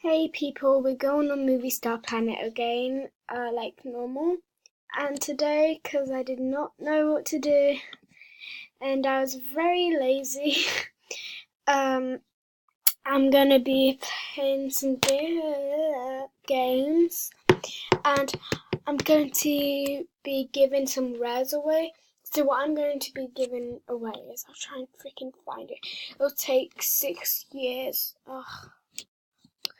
Hey people, we're going on Movie Star Planet again, like normal. And today, because I did not know what to do and I was very lazy, I'm gonna be playing some games and I'm going to be giving some rares away. So what I'm going to be giving away is, I'll try and freaking find it. It'll take 6 years. Ugh.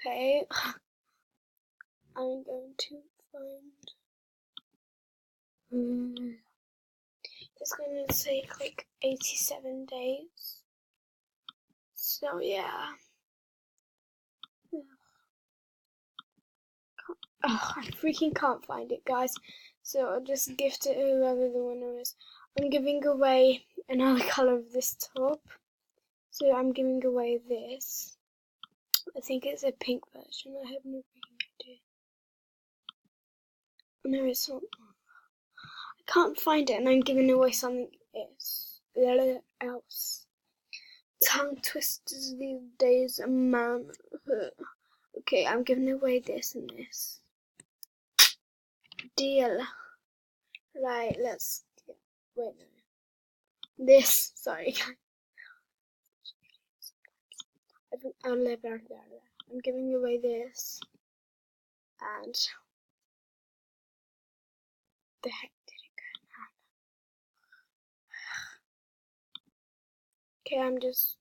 Okay. I'm going to find. It's going to take like 87 days. So yeah. Oh, I freaking can't find it, guys. So I'll just gift it to whoever the winner is. I'm giving away another colour of this top. So I'm giving away this. I think it's a pink version. I have no freaking idea. No, it's not. I can't find it, and I'm giving away something else. Tongue twisters these days, man. Okay, I'm giving away this and this. Deal. Right, let's. Wait, no. This. Sorry. I'm giving away this. And. The heck did it go? Okay, I'm just.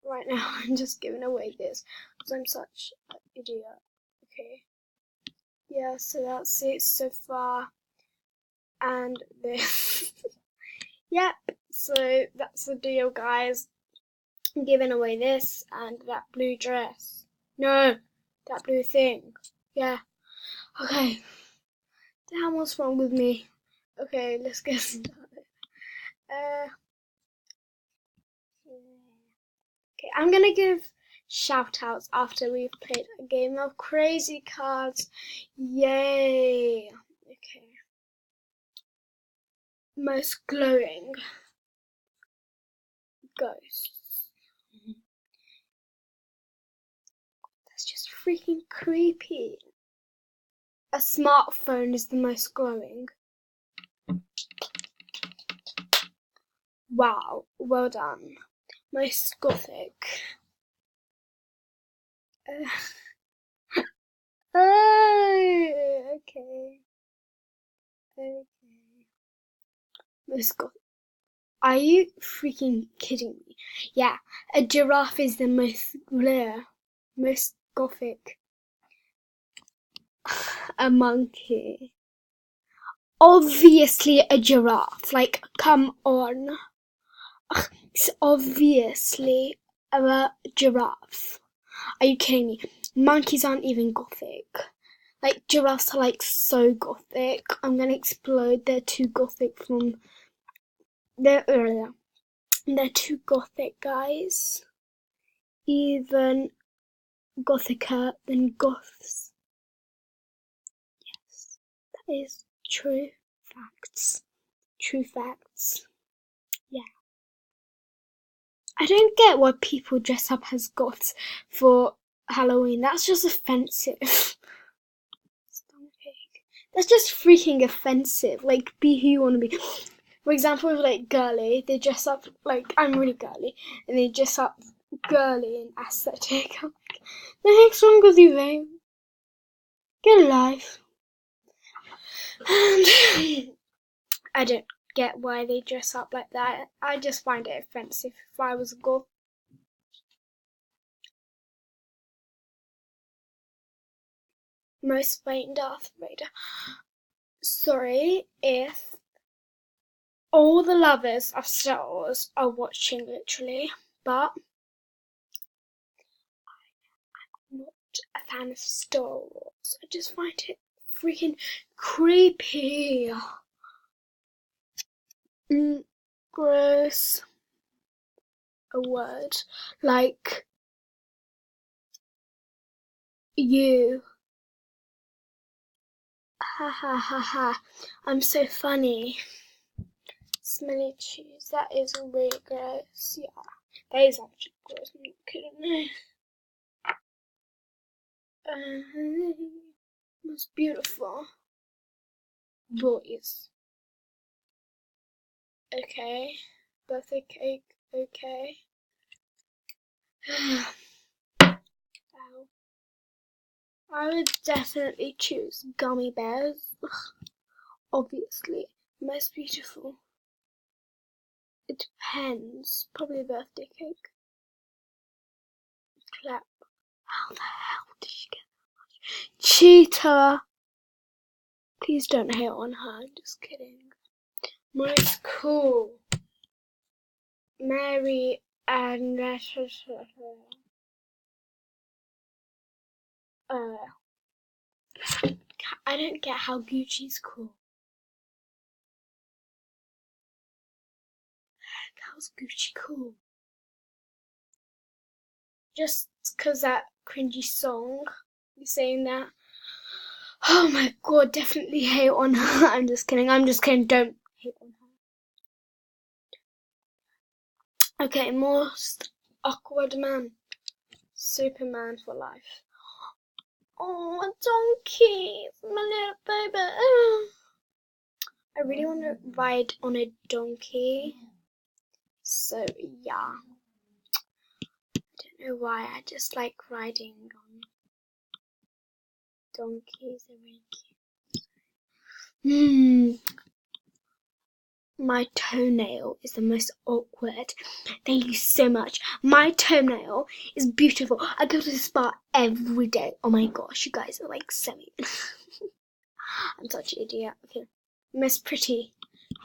Right now, I'm just giving away this. Because I'm such an idiot. Okay. Yeah, so that's it so far. And this. Yep, so that's the deal, guys. I'm giving away this and that blue dress. No, that blue thing. Yeah. Okay. Damn, what's wrong with me? Okay, let's get started. Okay, I'm gonna give shout outs after we've played a game of crazy cards. Yay. Okay. Most glowing ghosts. That's just freaking creepy. A smartphone is the most glowing. Wow, well done. Most gothic. Oh, okay. Okay. Most gothic. Are you freaking kidding me? Yeah, a giraffe is the most gothic. A monkey. Obviously a giraffe. Like, come on. It's obviously a giraffe. Are you kidding me? Monkeys aren't even gothic. Like, giraffes are like so gothic. I'm gonna explode. They're too gothic from. They're too gothic, guys. Even gothicer than goths. Yes, that is true facts. True facts. Yeah. I don't get why people dress up as goths for Halloween. That's just offensive. That's just freaking offensive. Like, be who you want to be. For example, with like girly, they dress up like, I'm really girly, and they dress up girly and aesthetic. I'm like, the heck's wrong with you, babe? Get a life. And I don't get why they dress up like that. I just find it offensive if I was a girl. Most blatant Darth Vader. Sorry if all the lovers of Star Wars are watching, literally, but I'm not a fan of Star Wars. I just find it freaking creepy. Gross. A word. Like, you. Ha ha ha ha. I'm so funny. Smelly cheese. That is really gross. Yeah. That is actually gross. I'm not kidding. Most beautiful boys. Okay. Birthday cake. Okay. Ow. I would definitely choose gummy bears. Obviously. Most beautiful. It depends. Probably a birthday cake. Clap. How the hell did you get that much? Cheater! Please don't hate on her. I'm just kidding. Most cool. Mary and I don't get how Gucci's cool. How's Gucci cool? Just because that cringy song, you saying that. Oh my god, definitely hate on her. I'm just kidding, don't hate on her. Okay, most awkward man. Superman for life. Oh, a donkey, my little baby. I really want to ride on a donkey. So yeah. I don't know why, I just like riding on donkeys. They're really cute. My toenail is the most awkward. Thank you so much. My toenail is beautiful. I go to the spa every day. Oh my gosh, you guys are like silly. I'm such an idiot. Okay. Most pretty.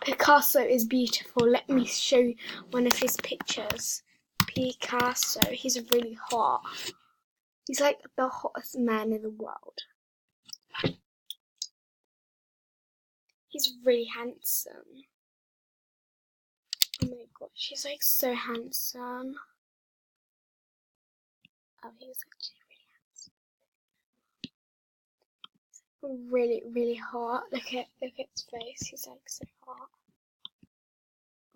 Picasso is beautiful. Let me show you one of his pictures. Picasso. He's really hot. He's like the hottest man in the world. He's really handsome. Oh my gosh, he's like so handsome. Oh, he's actually really handsome. Really, really hot. Look at his face. He's like so hot.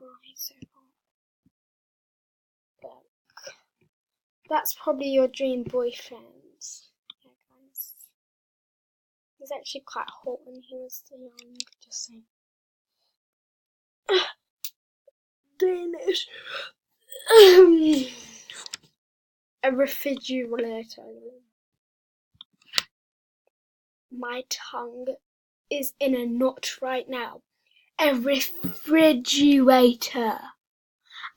Oh, he's so hot. Look. That's probably your dream boyfriend. Yeah, guys. He's actually quite hot when he was so young. Just saying. Danish. A refrigerator. My tongue is in a knot right now. A refrigerator.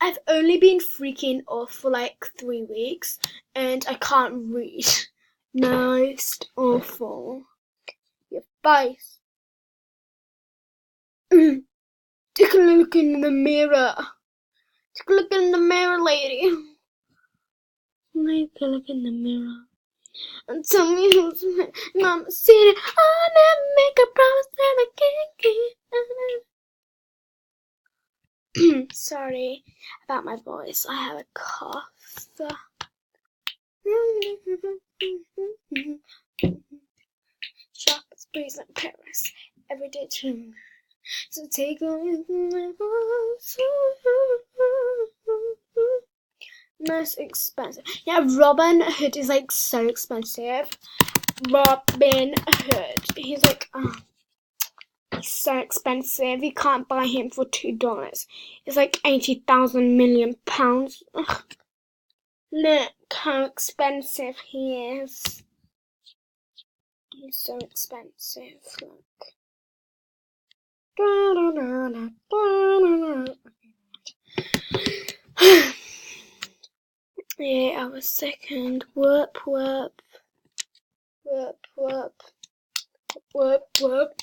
I've only been freaking off for like 3 weeks and I can't read. Most awful. Your face. Take a look in the mirror. Take a look in the mirror, lady. Take a look in the mirror. And tell me who's Mama City. I'll never make a promise that I can't keep. Sorry about my voice. I have a cough. Shoppers, breeze in Paris. Everyday tune. So take on most expensive. Yeah, Robin Hood is like so expensive. Robin Hood. He's like, he's so expensive. You can't buy him for $2. It's like 80,000 million pounds. Ugh. Look how expensive he is. He's so expensive. Look. Yeah, I was second. Whoop, whoop. Whoop, whoop. Whoop, whoop.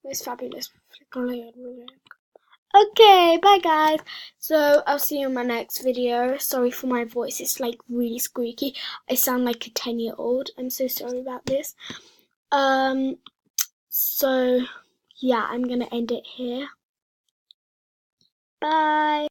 It's fabulous. Okay, bye guys. So I'll see you in my next video. Sorry for my voice. It's like really squeaky. I sound like a 10-year-old. I'm so sorry about this. So yeah, I'm gonna end it here. Bye.